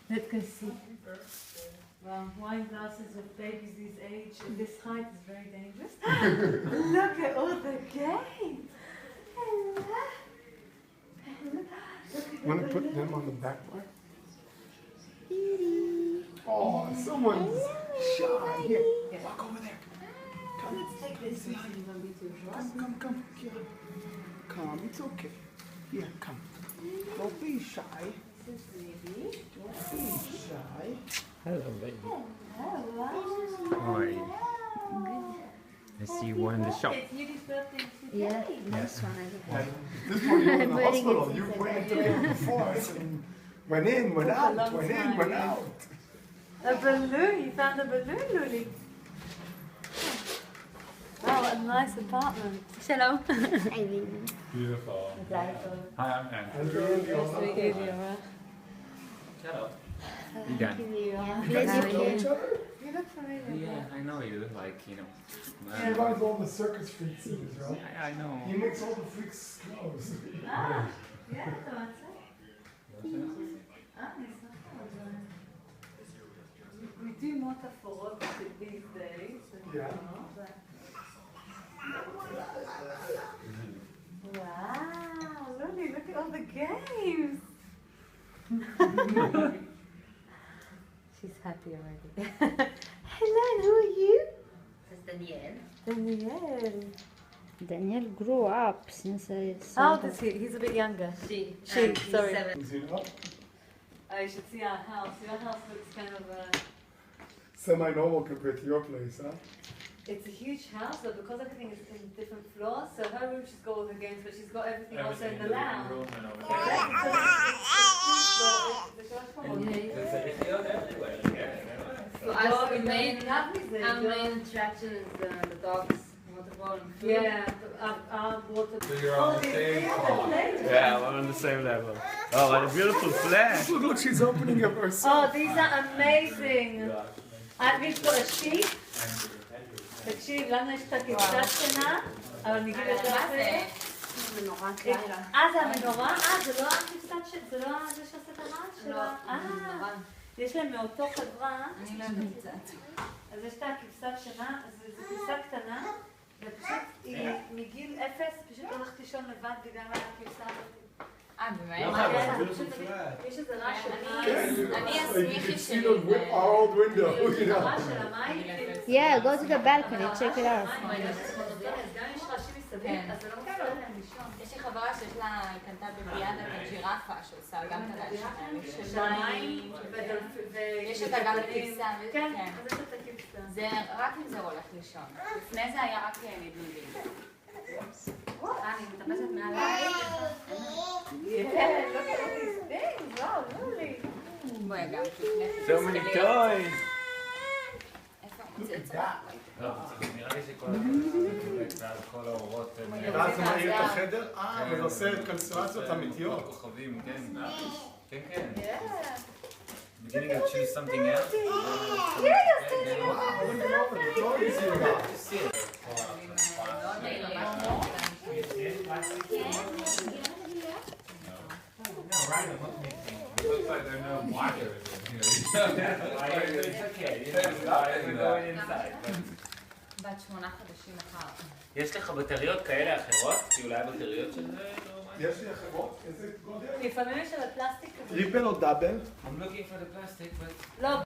Let's go see. Well, wine glasses with babies this age, this height is very dangerous. Look at all the games. Want to put them on the back part? Oh, someone's shy. Here, walk over there. Come. Let's take this. Come. Here. Come, it's okay. Here, come. Don't be shy. This is baby. Don't be shy. Hello, baby. Hello. How are you? I see you were in the shop. It's Yudi's birthday today. Yeah, this one I did. This one you were in the Wearing hospital. it You since went I into it before. And went in, went out, went in, went out. A balloon. You found a balloon, Luli. Wow, what a nice apartment. Shalom. Hi, baby. Beautiful. Hi, I'm Anne. Nice to meet you, Liora. Hello. You done? Bless You know you. each other? You look familiar. Yeah, I know you. Like, you know. He runs all the circus freak scenes, right? Yeah, I know. He makes all the freaks clothes. Ah, yeah, that's it. Ah, it's not bad. We do more taforot these days. Yeah. Wow, Luli, look at all the games. She's happy already. Hello, who are you? This is Daniel. Danielle. Daniel grew up since I How saw old is he? He's a bit younger. She. She, sorry. Is he not? Oh, you should see our house. Your house looks kind of Semi-normal compared to your place, huh? it's a huge house, but because everything is in different floors, so her room she's got all the games, but she's got everything also in the lounge. Our main attraction is the dogs. Water and food. Yeah, our water. So you're on the same level. Yeah, we're on the same level. Oh, what a beautiful flash. Look, she's opening up herself. Oh, these are amazing. we've got a sheep. תקשיב, לנו יש את הכבשת שינה, אבל נגיד את זה. מנורה זה המנורה? זה לא הכבשת שינה? זה לא זה שעושה את הרעש שלה? יש להם מאותו חברה. אני לא יודעת קצת. אז יש את הכבשת שינה, זו כבשה קטנה, ופשוט היא מגיל 0 פשוט הולכת לישון לבד בגלל הכבשה הזאת. באמת? יש איזה רעש של אני You הסמיכי can see שלי. the whip our old window, you know. הרעש של המים. Yeah, go to the balcony, check it out. גם אם יש רעשים מסביב, אז זה לא מפריע להם לישון. יש לי חברה שיש לה, היא קנתה בביאדה את הג'ירפה שעושה גם את הרעשים של המים, יש אותה גם לכבשה. כן, אז יש את הכבשה. זה רק אם זה הולך לישון. לפני זה היה רק נדנודים. אני מטפסת מעל Yeah, look at all these things. Wow, Luli. בואי גם. So many toys. איפה מוצאת? נראה לי שכל כל האורות... ואז זה מעיר את החדר? וזה עושה קונסטרציות אמיתיות. כוכבים, כן. כן. Beginning to choose something else? Looks like there are no wires in here. It's okay. We're going inside. בת 8 חודשים מחר. יש לך בטריות כאלה אחרות? כי אולי הבטריות של זה? יש לי אחרות? איזה גודל? לפעמים יש על הפלסטיק כזה. טריפל או דאבל? I'm looking for the plastic, but... לא,